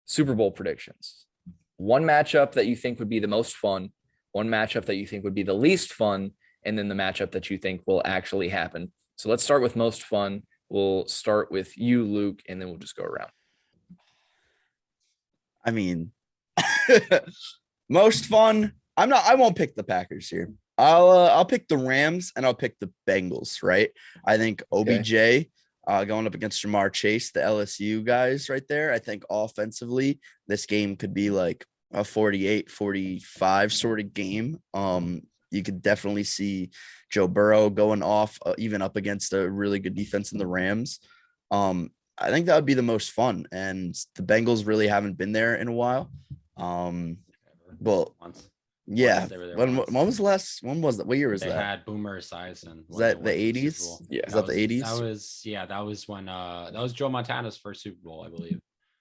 Super Bowl predictions. One matchup that you think would be the most fun, one matchup that you think would be the least fun, and then the matchup that you think will actually happen. So let's start with most fun. We'll start with you, Luke, and then we'll just go around. I mean, most fun. I won't pick the Packers here. I'll pick the Rams and I'll pick the Bengals, right? I think OBJ going up against Jamar Chase, the LSU guys right there. I think offensively, this game could be like a 48-45 sort of game. You could definitely see Joe Burrow going off, even up against a really good defense in the Rams. I think that would be the most fun, and the Bengals really haven't been there in a while. Well, yeah. When was the last? When was that? What year was that? They had Boomer Esiason. Was that the 80s? Yeah, was that the 80s? That was when that was Joe Montana's first Super Bowl, I believe.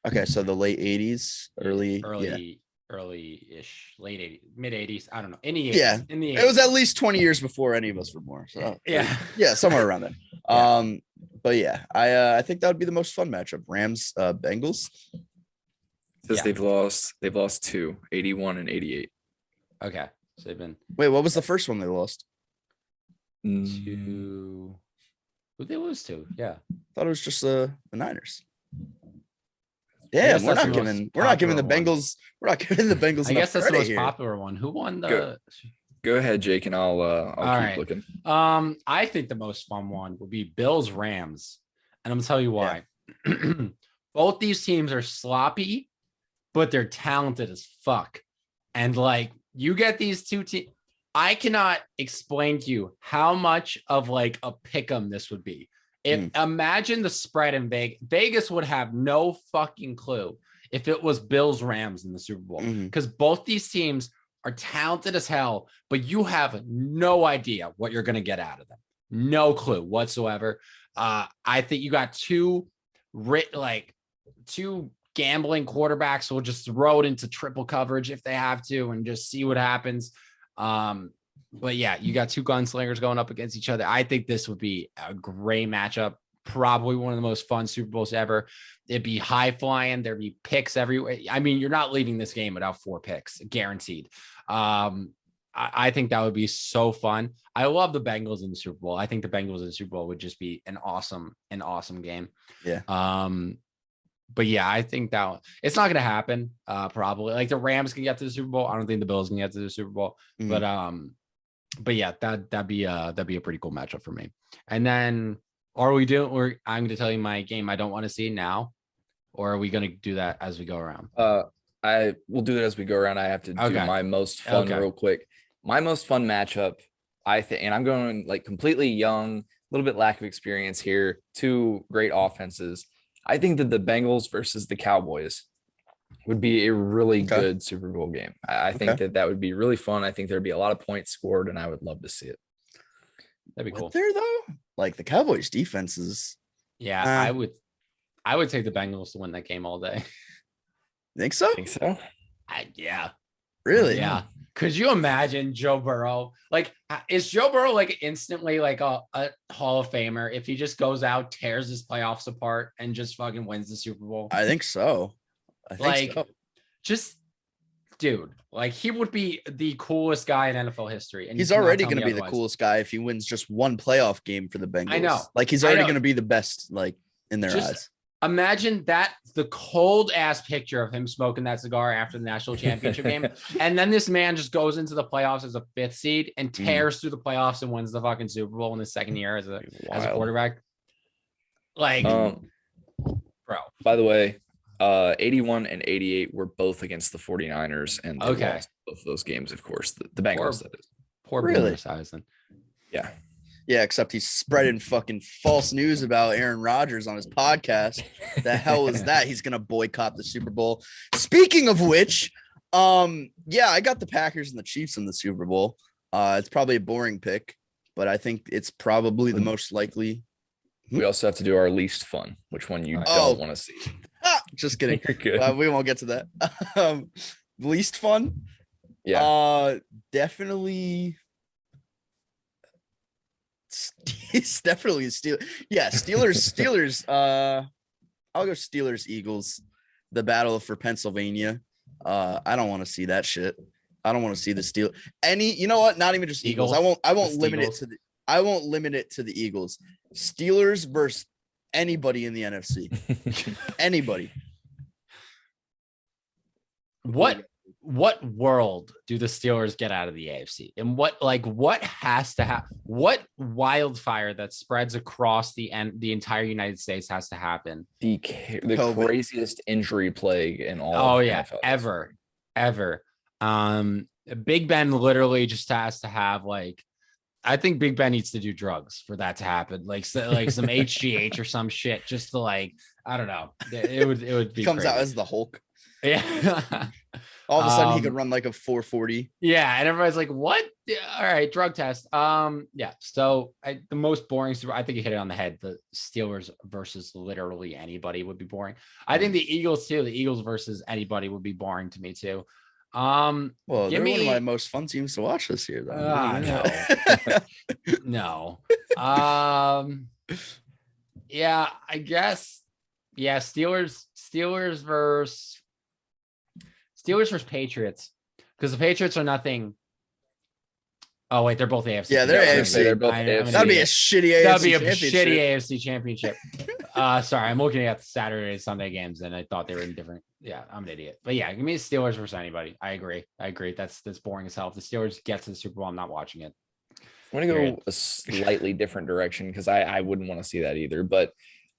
Okay, so the late 80s, early-ish, late 80s, mid 80s. I don't know. In the 80s. Yeah, in the 80s. It was at least 20 years before any of us were born. So yeah, somewhere around there. Yeah. But yeah, I think that would be the most fun matchup. Rams, Bengals. Says they've lost two, 81 and 88. Okay, so they've been. Wait, what was the first one they lost? To who'd they lose to? Yeah, thought it was just the Niners. Damn, we're not giving the Bengals. We're not giving the Bengals. I guess that's the most here. popular one. Who won the? Go ahead, Jake, and I'll keep looking. I think the most fun one would be Bills Rams, and I'm gonna tell you why. Yeah. Both these teams are sloppy, but they're talented as fuck. And like you get these two teams, I cannot explain to you how much of like a pick'em this would be. Imagine the spread in Vegas. Vegas would have no fucking clue if it was Bills Rams in the Super Bowl because both these teams are talented as hell, but you have no idea what you're going to get out of them. No clue whatsoever. I think you got two gambling quarterbacks who will just throw it into triple coverage if they have to and just see what happens. But yeah, you got two gunslingers going up against each other. I think this would be a great matchup. Probably one of the most fun Super Bowls ever. It'd be high flying. There'd be picks everywhere. I mean, you're not leaving this game without 4 picks, guaranteed. I think that would be so fun. I love the Bengals in the Super Bowl. I think the Bengals in the Super Bowl would just be an awesome game. Yeah. But yeah, I think that it's not going to happen. Probably like the Rams can get to the Super Bowl. I don't think the Bills can get to the Super Bowl. But yeah, that'd be a pretty cool matchup for me. And then I'm going to tell you my game I don't want to see now, or are we going to do that as we go around? I will do it as we go around. I have to do my most fun real quick. My most fun matchup, I think, and I'm going like completely young, a little bit lack of experience here. Two great offenses. I think that the Bengals versus the Cowboys would be a really good Super Bowl game. I think that would be really fun. I think there'd be a lot of points scored, and I would love to see it. That'd be cool. There though, like the Cowboys defenses. Yeah, I would take the Bengals to win that game all day. Think so? Yeah. Really? Yeah. Could you imagine Joe Burrow? Like, is Joe Burrow like instantly like a Hall of Famer if he just goes out, tears his playoffs apart, and just fucking wins the Super Bowl? I think so. Just dude, like he would be the coolest guy in NFL history. And he's already going to be the coolest guy if he wins just one playoff game for the Bengals. I know. Like he's already going to be the best, like in their eyes. Imagine that, the cold ass picture of him smoking that cigar after the national championship game. And then this man just goes into the playoffs as a 5th seed and tears through the playoffs and wins the fucking Super Bowl in his second year as a quarterback. Like, bro. By the way, 81 and 88 were both against the 49ers, and they lost both of those games, of course. The Bengals. Poor really? Yeah. Yeah, except he's spreading fucking false news about Aaron Rodgers on his podcast. The hell is that? He's gonna boycott the Super Bowl. Speaking of which, I got the Packers and the Chiefs in the Super Bowl. It's probably a boring pick, but I think it's probably the most likely. We also have to do our least fun, which one you don't want to see. Just kidding. You're good. We won't get to that. Least fun? Yeah. Definitely. It's definitely Steelers. Yeah, Steelers. I'll go Steelers, Eagles. the battle for Pennsylvania. I don't want to see that shit. I don't want to see the Steelers. You know what? Not even just Eagles. I won't limit it to the Eagles. Steelers versus anybody in the NFC. Anybody. What world do the Steelers get out of the AFC? And what has to happen? What wildfire that spreads across the entire United States has to happen? The craziest injury plague in all. Oh yeah, NFL ever. Big Ben literally just has to have I think Big Ben needs to do drugs for that to happen, like some HGH or some shit, just to I don't know. It would be comes crazy. Out as the Hulk. Yeah. All of a sudden he could run like a 440. Yeah, and everybody's like, "What? Yeah, all right, drug test." Yeah. So the most boring. I think you hit it on the head. The Steelers versus literally anybody would be boring. I think the Eagles too. The Eagles versus anybody would be boring to me too. Well, they're one of my most fun teams to watch this year, though. No. Yeah, I guess. Yeah, Steelers versus Patriots, because the Patriots are nothing. Oh wait, they're both AFC. Yeah, they're AFC. They're both AFC. That'd be a shitty AFC. That'd be a shitty AFC championship. Sorry, I'm looking at the Saturday and Sunday games, and I thought they were in different. Yeah, I'm an idiot. But yeah, give me the Steelers versus anybody. I agree. That's boring as hell. If the Steelers get to the Super Bowl, I'm not watching it. I'm going to go a slightly different direction because I wouldn't want to see that either. But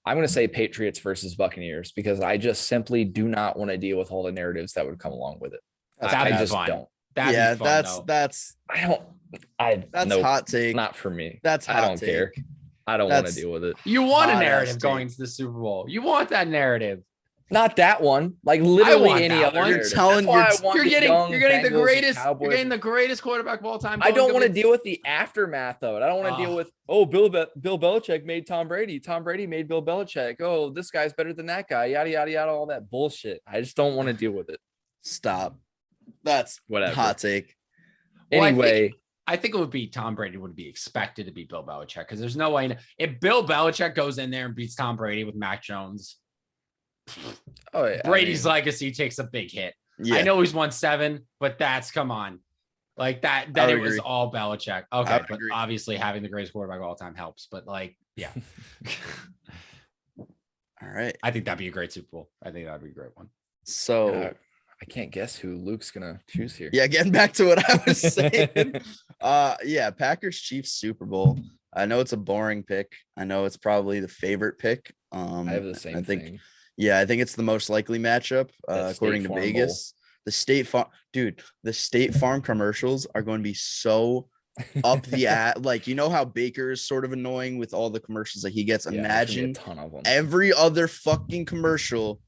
I'm going to say Patriots versus Buccaneers because I just simply do not want to deal with all the narratives that would come along with it. I just don't. That's hot take. Not for me. I don't care. I don't want to deal with it. You want a narrative going to the Super Bowl. You want that narrative. Not that one. Like literally any other. You're getting the greatest quarterback of all time. I don't want to deal with the aftermath of it. I don't want to deal with Bill Belichick made Tom Brady. Tom Brady made Bill Belichick. Oh, this guy's better than that guy. Yada yada yada. All that bullshit. I just don't want to deal with it. Stop. That's whatever. Hot take. Anyway. I think it would be Tom Brady would be expected to beat Bill Belichick because there's no way if Bill Belichick goes in there and beats Tom Brady with Mac Jones. Oh, yeah, Brady's legacy takes a big hit. Yeah. I know he's won 7, but come on. Like that it was all Belichick. Okay, but obviously having the greatest quarterback of all time helps. But yeah. All right. I think that'd be a great Super Bowl. I think that'd be a great one. So I can't guess who Luke's gonna choose here. Yeah, getting back to what I was saying. Packers Chiefs Super Bowl. I know it's a boring pick. I know it's probably the favorite pick. I have the same thing. Yeah, I think it's the most likely matchup, according to Vegas. The State Farm commercials are going to be so up the you know how Baker is sort of annoying with all the commercials that he gets. Imagine a ton of them. Every other fucking commercial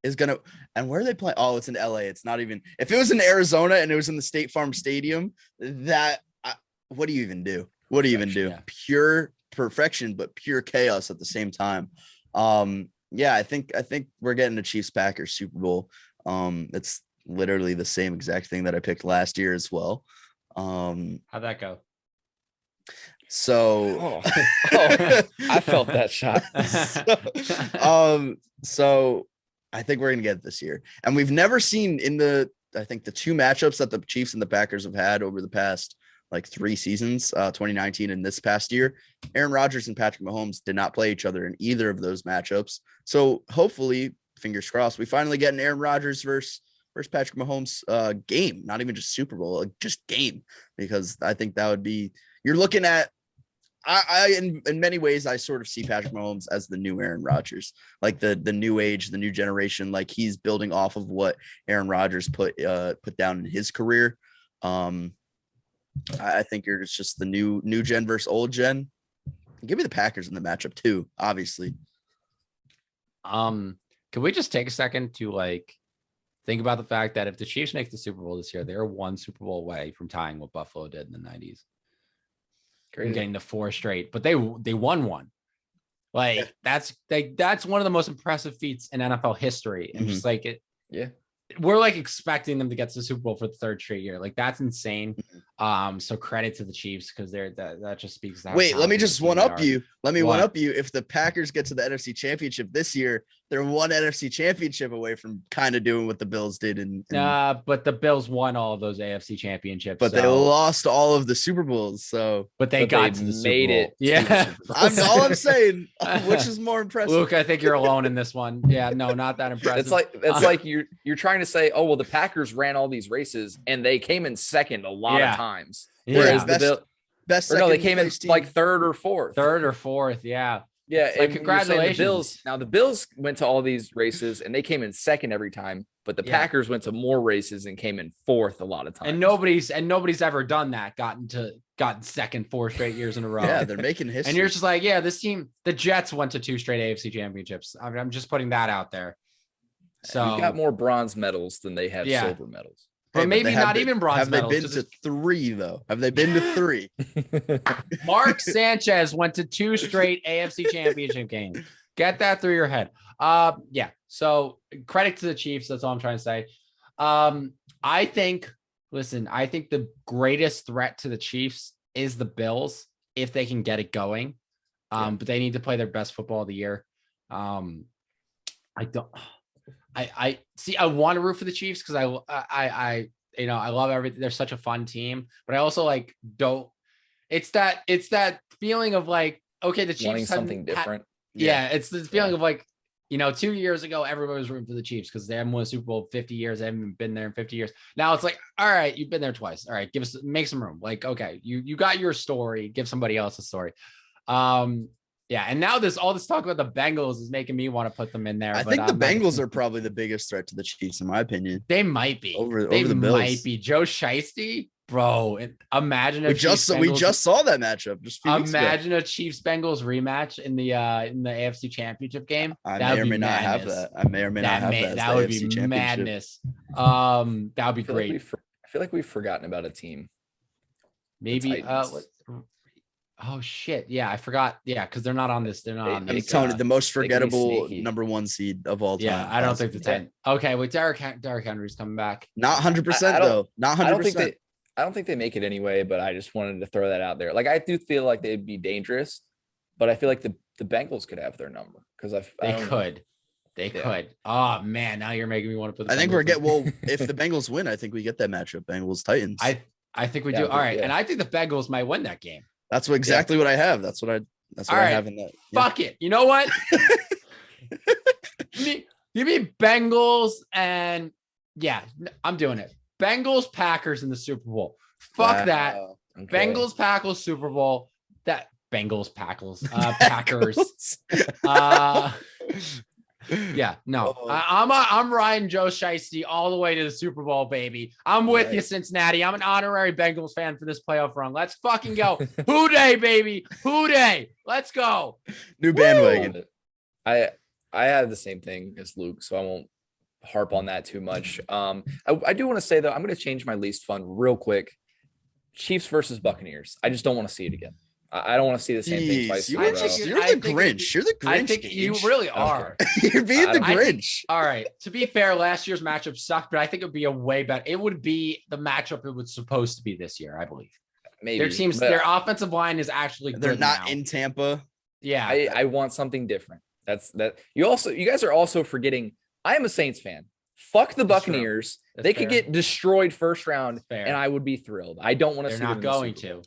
is gonna. And where are they playing? Oh, it's in LA. It's not even. If it was in Arizona and it was in the State Farm Stadium, what do you even do? What do you even do? Yeah. Pure perfection, but pure chaos at the same time. I think we're getting a Chiefs Packers Super Bowl. It's literally the same exact thing that I picked last year as well. How'd that go? So I felt that shot. So I think we're gonna get it this year. And we've never seen the 2 matchups that the Chiefs and the Packers have had over the past 3 seasons, 2019 and this past year, Aaron Rodgers and Patrick Mahomes did not play each other in either of those matchups. So hopefully, fingers crossed, we finally get an Aaron Rodgers versus Patrick Mahomes game, not even just Super Bowl, just game, because I think that would be, you're looking at, in many ways, I sort of see Patrick Mahomes as the new Aaron Rodgers, the new age, the new generation, he's building off of what Aaron Rodgers put down in his career. I think you're just the new gen versus old gen. Give me the Packers in the matchup too, obviously. Can we just take a second to think about the fact that if the Chiefs make the Super Bowl this year, they're 1 Super Bowl away from tying what Buffalo did in the 90s. Great. Getting to 4 straight, but they won 1. That's one of the most impressive feats in NFL history. And just we're expecting them to get to the Super Bowl for the 3rd straight year. That's insane. So credit to the Chiefs because that just speaks to how Wait, let me just one up you. Let me one What? up you. If the Packers get to the NFC Championship this year, they're one NFC Championship away from kind of doing what the Bills did. But the Bills won all of those AFC championships. But they lost all of the Super Bowls. So, but they got to the Super Bowl. Yeah, I'm saying, which is more impressive. Luke, I think you're alone in this one. Yeah, no, not that impressive. It's like you're trying to say, oh well, the Packers ran all these races and they came in second a lot of times. Whereas they came in like third or fourth. Yeah. Yeah, like, congratulations. The Bills went to all these races and they came in second every time, but the Packers went to more races and came in fourth a lot of times. And nobody's ever done that, gotten second 4 straight years in a row. Yeah, they're making history. And you're just like, yeah, this team, the Jets went to 2 straight AFC championships. I'm just putting that out there. So we got more bronze medals than they have silver medals. But maybe not even bronze have medals. Have they been to 3 though? Have they been to 3? Mark Sanchez went to 2 straight AFC championship games. Get that through your head. Yeah. So credit to the Chiefs. That's all I'm trying to say. I think the greatest threat to the Chiefs is the Bills if they can get it going. But they need to play their best football of the year. I want to root for the Chiefs because I love everything. They're such a fun team, but I also don't. It's that feeling of like, okay, the Chiefs wanting something different. It's the feeling of like, 2 years ago, everybody was rooting for the Chiefs because they haven't won a Super Bowl 50 years. They haven't been there in 50 years. Now it's like, all right, you've been there twice. All right, make some room. Like, okay, you got your story. Give somebody else a story. Yeah, and now all this talk about the Bengals is making me want to put them in there. I think the Bengals are probably the biggest threat to the Chiefs, in my opinion. They might be over the Bills. Might be Joe Shiesty, bro. Imagine we just saw that matchup. Just imagine a Chiefs Bengals rematch in the AFC Championship game. I may or may not have that. That would be madness. That would be great. I feel like we've forgotten about a team. Maybe. Oh shit! Yeah, I forgot. Yeah, because they're not on this. They're not on this. Tony, the most forgettable number 1 seed of all time. Yeah, I don't think the 10. Okay, with Derrick Henry's coming back. Not 100% though. Not 100%. I don't think they make it anyway. But I just wanted to throw that out there. Like I do feel like they'd be dangerous, but I feel like the Bengals could have their number because they could. Oh man, now you're making me want to put. I think if the Bengals win, I think we get that matchup. Bengals Titans. I think we do. All right, and I think the Bengals might win that game. That's exactly what I have. That's what I have in that. Fuck it. You know what? Give me Bengals and I'm doing it. Bengals Packers in the Super Bowl. Fuck that. Okay. Bengals Packers Super Bowl. That Bengals Packers. Yeah, no, I'm riding Joe Shiesty all the way to the Super Bowl, baby. I'm with you, Cincinnati. I'm an honorary Bengals fan for this playoff run. Let's fucking go. Who day, baby? Who day? Let's go. New bandwagon. I have the same thing as Luke, so I won't harp on that too much. I do want to say though, I'm going to change my least fun real quick. Chiefs versus Buccaneers. I just don't want to see it again. I don't want to see the same thing twice. You're the Grinch. You're the Grinch. I think you really are. Okay. You're being the Grinch. All right. To be fair, last year's matchup sucked, but I think it would be a way better. It would be the matchup it was supposed to be this year, I believe. Maybe their offensive line is actually good. They're not in Tampa. Yeah. I want something different. That's that. You guys are also forgetting. I am a Saints fan. Fuck the Buccaneers. They could get destroyed first round, and I would be thrilled. I don't want to see them. They're not going to.